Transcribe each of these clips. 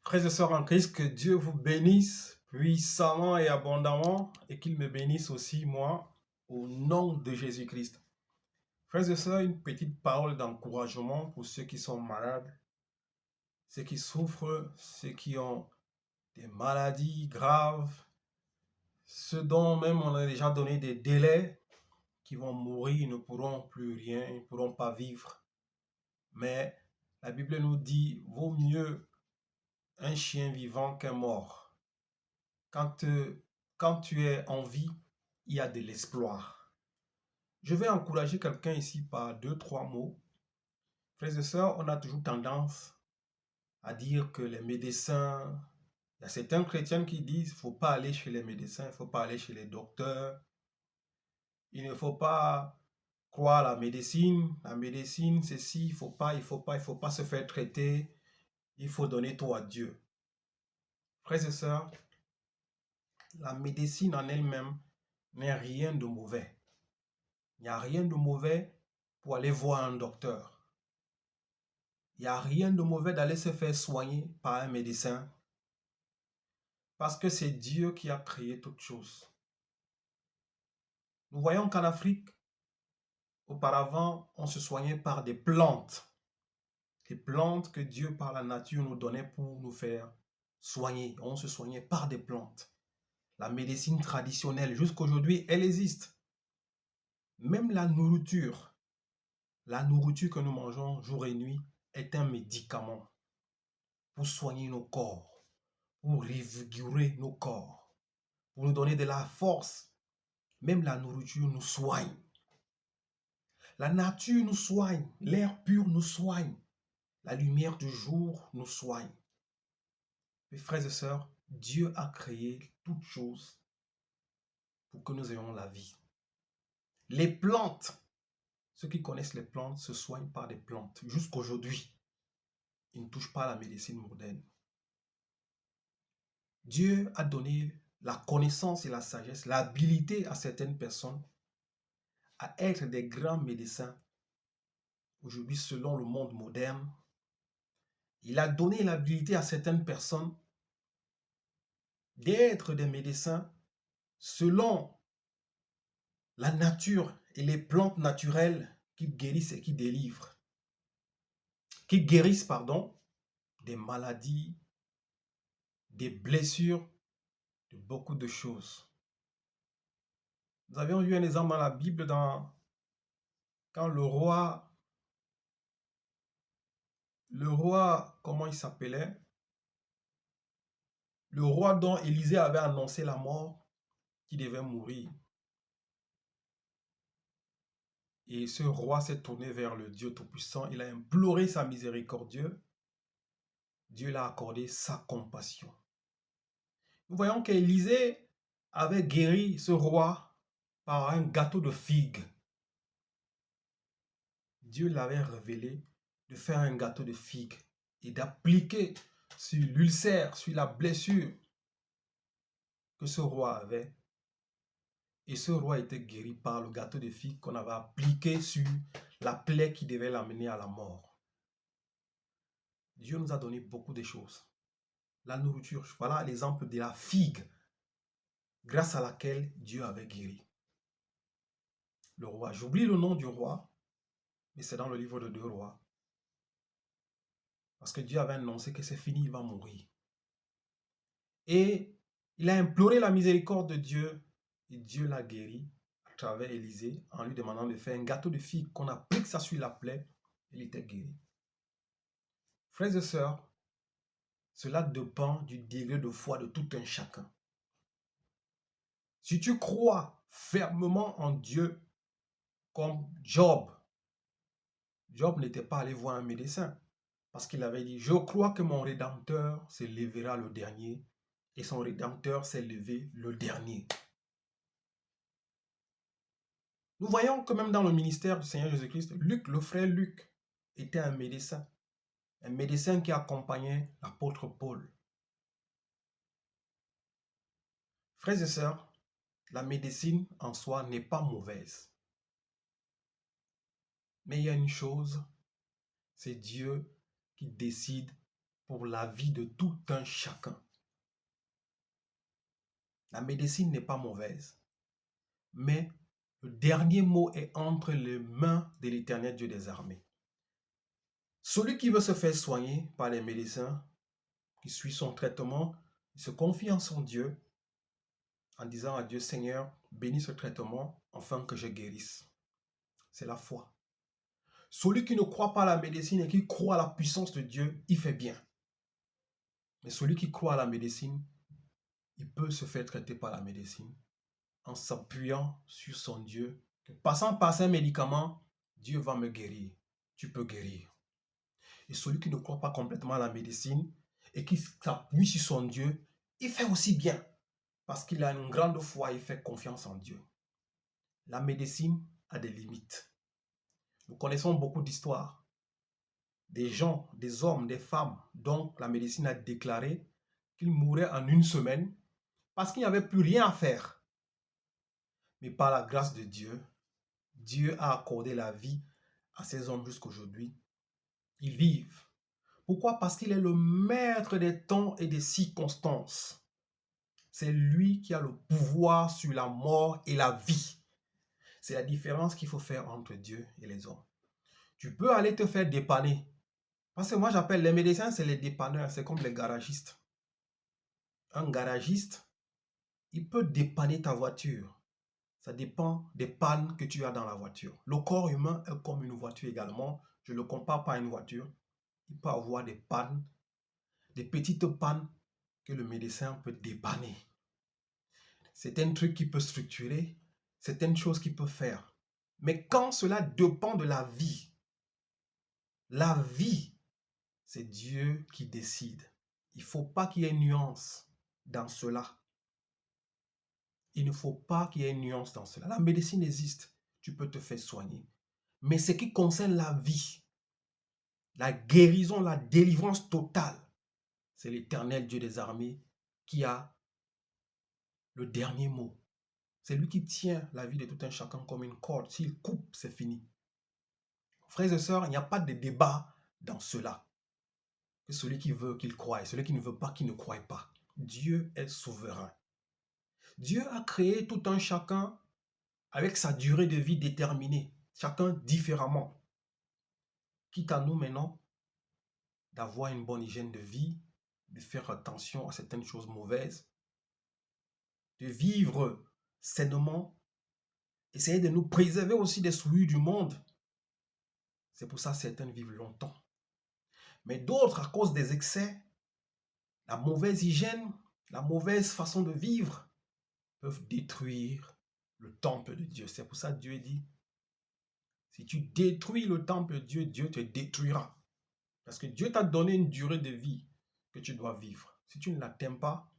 Frères et sœurs en Christ, que Dieu vous bénisse puissamment et abondamment et qu'il me bénisse aussi, moi, au nom de Jésus-Christ. Frères et sœurs, une petite parole d'encouragement pour ceux qui sont malades, ceux qui souffrent, ceux qui ont des maladies graves, ceux dont même on a déjà donné des délais, qui vont mourir, ils ne pourront plus rien, ils ne pourront pas vivre. Mais la Bible nous dit, vaut mieux un chien vivant qu'un mort. Quand, quand tu es en vie, il y a de l'espoir. Je vais encourager quelqu'un ici par deux, trois mots. Frères et sœurs, on a toujours tendance à dire que les médecins, il y a certains chrétiens qui disent qu'il ne faut pas aller chez les médecins, il ne faut pas aller chez les docteurs, il ne faut pas croire à la médecine, ceci, il faut pas se faire traiter, il faut donner tout à Dieu. Frères et sœurs, la médecine en elle-même n'est rien de mauvais. Il n'y a rien de mauvais pour aller voir un docteur. Il n'y a rien de mauvais d'aller se faire soigner par un médecin parce que c'est Dieu qui a créé toutes choses. Nous voyons qu'en Afrique, auparavant, on se soignait par des plantes que Dieu par la nature nous donnait pour nous faire soigner. On se soignait par des plantes. La médecine traditionnelle, jusqu'aujourd'hui, elle existe. Même la nourriture que nous mangeons jour et nuit est un médicament pour soigner nos corps, pour revigorer nos corps, pour nous donner de la force. Même la nourriture nous soigne. La nature nous soigne, l'air pur nous soigne, la lumière du jour nous soigne. Mes frères et sœurs, Dieu a créé toutes choses pour que nous ayons la vie. Les plantes, ceux qui connaissent les plantes se soignent par des plantes. Jusqu'aujourd'hui, ils ne touchent pas à la médecine moderne. Dieu a donné la connaissance et la sagesse, l'habilité à certaines personnes à être des grands médecins. Aujourd'hui, selon le monde moderne, il a donné l'habilité à certaines personnes d'être des médecins selon la nature et les plantes naturelles qui guérissent et qui délivrent, qui guérissent, des maladies, des blessures, de beaucoup de choses. Nous avions eu un exemple dans la Bible quand le roi, comment il s'appelait? Le roi dont Élisée avait annoncé la mort, qui devait mourir. Et ce roi s'est tourné vers le Dieu Tout-Puissant. Il a imploré sa miséricorde. Dieu l'a accordé sa compassion. Nous voyons qu'Élisée avait guéri ce roi par un gâteau de figues. Dieu l'avait révélé de faire un gâteau de figues et d'appliquer sur l'ulcère, sur la blessure que ce roi avait. Et ce roi était guéri par le gâteau de figues qu'on avait appliqué sur la plaie qui devait l'amener à la mort. Dieu nous a donné beaucoup de choses. La nourriture, voilà l'exemple de la figue grâce à laquelle Dieu avait guéri le roi. J'oublie le nom du roi, mais c'est dans le livre de 2 rois. Parce que Dieu avait annoncé que c'est fini, il va mourir. Et il a imploré la miséricorde de Dieu et Dieu l'a guéri à travers Élisée en lui demandant de faire un gâteau de figue qu'on applique ça sur la plaie. Il était guéri. Frères et sœurs, cela dépend du degré de foi de tout un chacun. Si tu crois fermement en Dieu, comme Job n'était pas allé voir un médecin parce qu'il avait dit, je crois que mon Rédempteur se lèvera le dernier et son Rédempteur s'est levé le dernier. Nous voyons que même dans le ministère du Seigneur Jésus-Christ, Luc, le frère Luc, était un médecin qui accompagnait l'apôtre Paul. Frères et sœurs, la médecine en soi n'est pas mauvaise. Mais il y a une chose, c'est Dieu qui décide pour la vie de tout un chacun. La médecine n'est pas mauvaise, mais le dernier mot est entre les mains de l'Éternel Dieu des armées. Celui qui veut se faire soigner par les médecins, qui suit son traitement, il se confie en son Dieu en disant à Dieu, Seigneur, bénis ce traitement afin que je guérisse. C'est la foi. Celui qui ne croit pas à la médecine et qui croit à la puissance de Dieu, il fait bien. Mais celui qui croit à la médecine, il peut se faire traiter par la médecine en s'appuyant sur son Dieu. Passant par ces médicaments, Dieu va me guérir. Tu peux guérir. Et celui qui ne croit pas complètement à la médecine et qui s'appuie sur son Dieu, il fait aussi bien. Parce qu'il a une grande foi, il fait confiance en Dieu. La médecine a des limites. Nous connaissons beaucoup d'histoires. Des gens, des hommes, des femmes, dont la médecine a déclaré qu'ils mourraient en une semaine parce qu'il n'y avait plus rien à faire. Mais par la grâce de Dieu, Dieu a accordé la vie à ces hommes jusqu'aujourd'hui. Ils vivent. Pourquoi? Parce qu'il est le maître des temps et des circonstances. C'est lui qui a le pouvoir sur la mort et la vie. C'est la différence qu'il faut faire entre Dieu et les hommes. Tu peux aller te faire dépanner. Parce que moi, j'appelle les médecins, c'est les dépanneurs. C'est comme les garagistes. Un garagiste, il peut dépanner ta voiture. Ça dépend des pannes que tu as dans la voiture. Le corps humain est comme une voiture également. Je ne le compare pas à une voiture. Il peut avoir des pannes, des petites pannes que le médecin peut dépanner. C'est un truc qui peut structurer, c'est une chose qu'il peut faire. Mais quand cela dépend de la vie, c'est Dieu qui décide. Il ne faut pas qu'il y ait une nuance dans cela. Il ne faut pas qu'il y ait une nuance dans cela. La médecine existe, tu peux te faire soigner. Mais ce qui concerne la vie, la guérison, la délivrance totale, c'est l'Éternel Dieu des armées qui a le dernier mot. C'est lui qui tient la vie de tout un chacun comme une corde. S'il coupe, c'est fini. Frères et sœurs, il n'y a pas de débat dans cela. Que celui qui veut, qu'il croie, et celui qui ne veut pas, qu'il ne croie pas. Dieu est souverain. Dieu a créé tout un chacun avec sa durée de vie déterminée, chacun différemment. Quitte à nous maintenant d'avoir une bonne hygiène de vie, de faire attention à certaines choses mauvaises, de vivre sainement, essayer de nous préserver aussi des souillures du monde. C'est pour ça que certains vivent longtemps. Mais d'autres, à cause des excès, la mauvaise hygiène, la mauvaise façon de vivre, peuvent détruire le temple de Dieu. C'est pour ça que Dieu dit, si tu détruis le temple de Dieu, Dieu te détruira. Parce que Dieu t'a donné une durée de vie que tu dois vivre. Si tu ne l'atteins pas,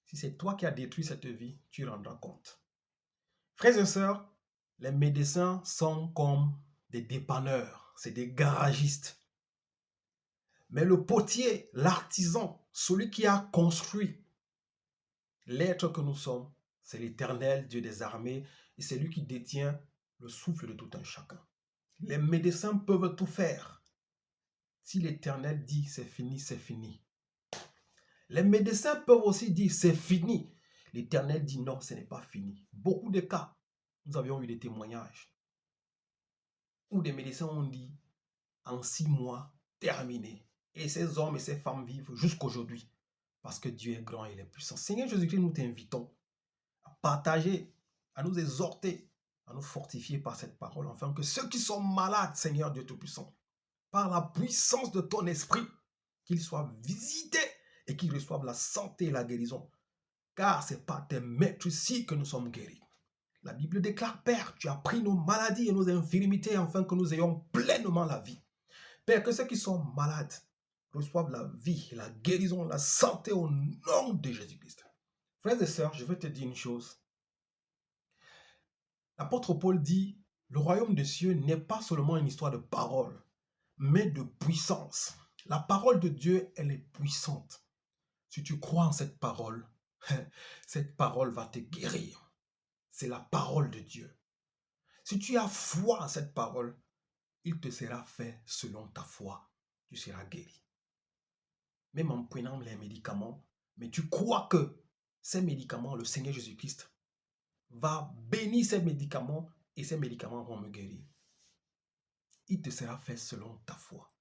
si c'est toi qui as détruit cette vie, tu rendras compte. Frères et sœurs, les médecins sont comme des dépanneurs, c'est des garagistes. Mais le potier, l'artisan, celui qui a construit l'être que nous sommes, c'est l'Éternel Dieu des armées et c'est lui qui détient le souffle de tout un chacun. Les médecins peuvent tout faire. Si l'Éternel dit c'est fini, c'est fini. Les médecins peuvent aussi dire c'est fini. L'Éternel dit non, ce n'est pas fini. Beaucoup de cas, nous avions eu des témoignages où des médecins ont dit en 6 mois, terminé. Et ces hommes et ces femmes vivent jusqu'aujourd'hui parce que Dieu est grand et il est puissant. Seigneur Jésus-Christ, nous t'invitons à partager, à nous exhorter, à nous fortifier par cette parole, afin que ceux qui sont malades, Seigneur Dieu Tout-Puissant, par la puissance de ton esprit, qu'ils soient visités et qu'ils reçoivent la santé et la guérison. Car c'est par tes maîtres ici que nous sommes guéris. La Bible déclare, Père, tu as pris nos maladies et nos infirmités afin que nous ayons pleinement la vie. Père, que ceux qui sont malades reçoivent la vie, la guérison, la santé au nom de Jésus-Christ. Frères et sœurs, je veux te dire une chose. L'apôtre Paul dit, le royaume des cieux n'est pas seulement une histoire de parole, mais de puissance. La parole de Dieu, elle est puissante. Si tu crois en cette parole va te guérir. C'est la parole de Dieu. Si tu as foi en cette parole, il te sera fait selon ta foi. Tu seras guéri. même en prenant les médicaments, mais tu crois que ces médicaments, le Seigneur Jésus-Christ va bénir ces médicaments et ces médicaments vont me guérir. Il te sera fait selon ta foi.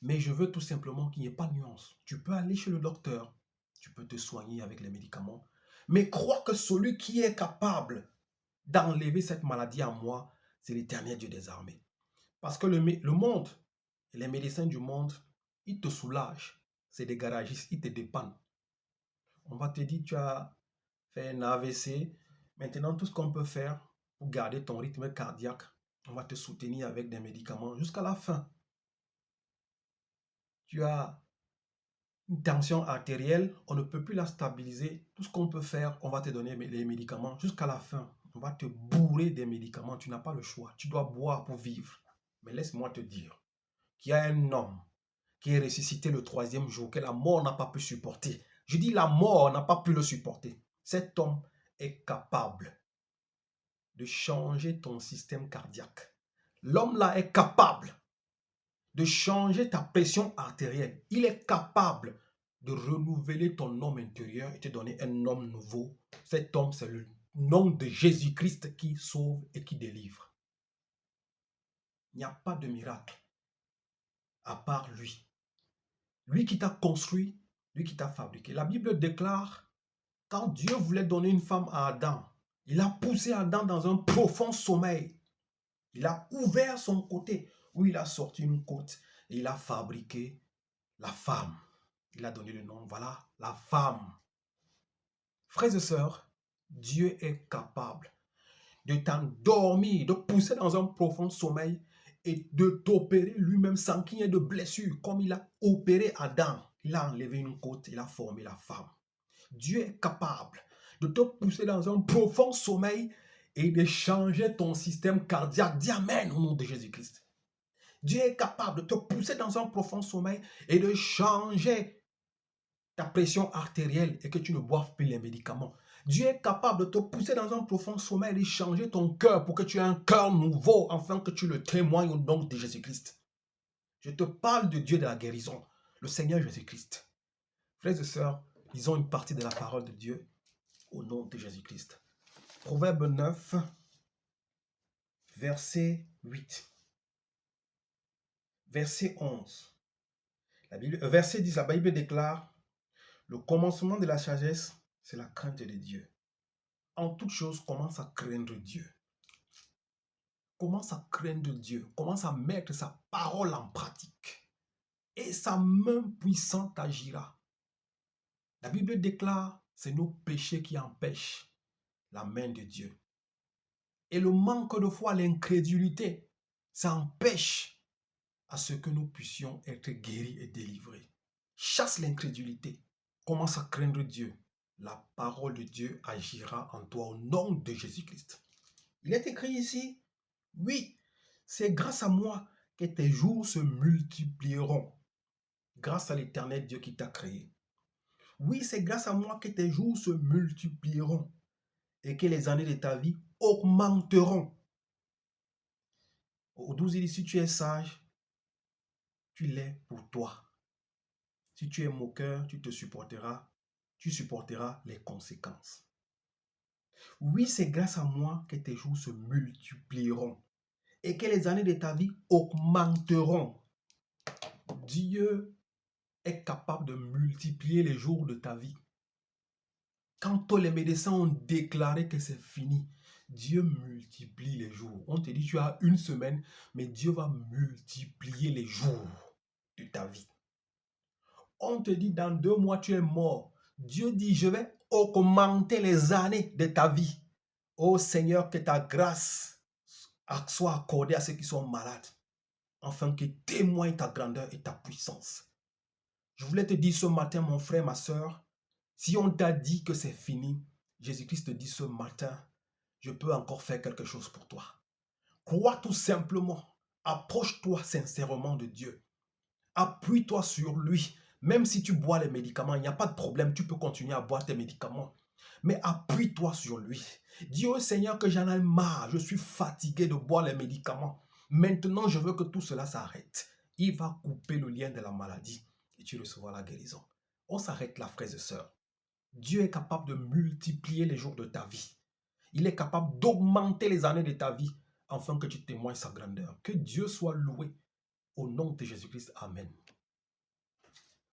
Mais je veux tout simplement qu'il n'y ait pas de nuance. Tu peux aller chez le docteur, tu peux te soigner avec les médicaments, mais crois que celui qui est capable d'enlever cette maladie en moi, c'est l'Éternel Dieu des armées. Parce que le monde et les médecins du monde, ils te soulagent. C'est des garagistes, ils te dépannent. On va te dire, tu as fait un AVC. Maintenant, tout ce qu'on peut faire pour garder ton rythme cardiaque, on va te soutenir avec des médicaments jusqu'à la fin. Tu as une tension artérielle, on ne peut plus la stabiliser. Tout ce qu'on peut faire, on va te donner les médicaments jusqu'à la fin. On va te bourrer des médicaments. Tu n'as pas le choix. Tu dois boire pour vivre. Mais laisse-moi te dire qu'il y a un homme qui est ressuscité le 3e jour, que la mort n'a pas pu supporter. Je dis la mort n'a pas pu le supporter. Cet homme est capable de changer ton système cardiaque. L'homme là est capable de changer ta pression artérielle. Il est capable de renouveler ton homme intérieur et te donner un homme nouveau. Cet homme, c'est le nom de Jésus-Christ qui sauve et qui délivre. Il n'y a pas de miracle à part lui. Lui qui t'a construit, lui qui t'a fabriqué. La Bible déclare, quand Dieu voulait donner une femme à Adam, il a poussé Adam dans un profond sommeil. Il a ouvert son côté, où il a sorti une côte et il a fabriqué la femme. Il a donné le nom, voilà, la femme. Frères et sœurs, Dieu est capable de t'endormir, de pousser dans un profond sommeil et de t'opérer lui-même sans qu'il y ait de blessure, comme il a opéré Adam. Il a enlevé une côte, il a formé la femme. Dieu est capable de te pousser dans un profond sommeil et de changer ton système cardiaque. Dis Amen au nom de Jésus-Christ. Dieu est capable de te pousser dans un profond sommeil et de changer ta pression artérielle et que tu ne boives plus les médicaments. Dieu est capable de te pousser dans un profond sommeil et de changer ton cœur pour que tu aies un cœur nouveau afin que tu le témoignes au nom de Jésus-Christ. Je te parle de Dieu de la guérison, le Seigneur Jésus-Christ. Frères et sœurs, lisons une partie de la parole de Dieu au nom de Jésus-Christ. Proverbe 9, verset 8. Verset 11. Verset 10, la Bible déclare, le commencement de la sagesse, c'est la crainte de Dieu. En toute chose, commence à craindre Dieu. Commence à craindre Dieu. Commence à mettre sa parole en pratique. Et sa main puissante agira. La Bible déclare, c'est nos péchés qui empêchent la main de Dieu. Et le manque de foi, l'incrédulité, ça empêche à ce que nous puissions être guéris et délivrés. Chasse l'incrédulité. Commence à craindre Dieu. La parole de Dieu agira en toi au nom de Jésus-Christ. Il est écrit ici, oui, c'est grâce à moi que tes jours se multiplieront. Grâce à l'Éternel Dieu qui t'a créé. Oui, c'est grâce à moi que tes jours se multiplieront et que les années de ta vie augmenteront. Au 12, il dit, si tu es sage, tu l'es pour toi. Si tu es moqueur, tu supporteras les conséquences. Oui, c'est grâce à moi que tes jours se multiplieront et que les années de ta vie augmenteront. Dieu est capable de multiplier les jours de ta vie. Quand tous les médecins ont déclaré que c'est fini, Dieu multiplie les jours. On te dit tu as une semaine, mais Dieu va multiplier les jours de ta vie. On te dit dans 2 mois tu es mort. Dieu dit je vais augmenter les années de ta vie. Ô Seigneur, que ta grâce soit accordée à ceux qui sont malades, afin qu'ils témoignent ta grandeur et ta puissance. Je voulais te dire ce matin, mon frère, ma soeur, si on t'a dit que c'est fini, Jésus-Christ te dit ce matin, je peux encore faire quelque chose pour toi. Crois tout simplement, approche-toi sincèrement de Dieu. Appuie-toi sur lui. Même si tu bois les médicaments, il n'y a pas de problème, tu peux continuer à boire tes médicaments. Mais appuie-toi sur lui. Dis au Seigneur que j'en ai marre, je suis fatigué de boire les médicaments. Maintenant, je veux que tout cela s'arrête. Il va couper le lien de la maladie et tu recevras la guérison. On s'arrête là, frères et sœurs. Dieu est capable de multiplier les jours de ta vie. Il est capable d'augmenter les années de ta vie afin que tu témoignes sa grandeur. Que Dieu soit loué. Au nom de Jésus-Christ, Amen.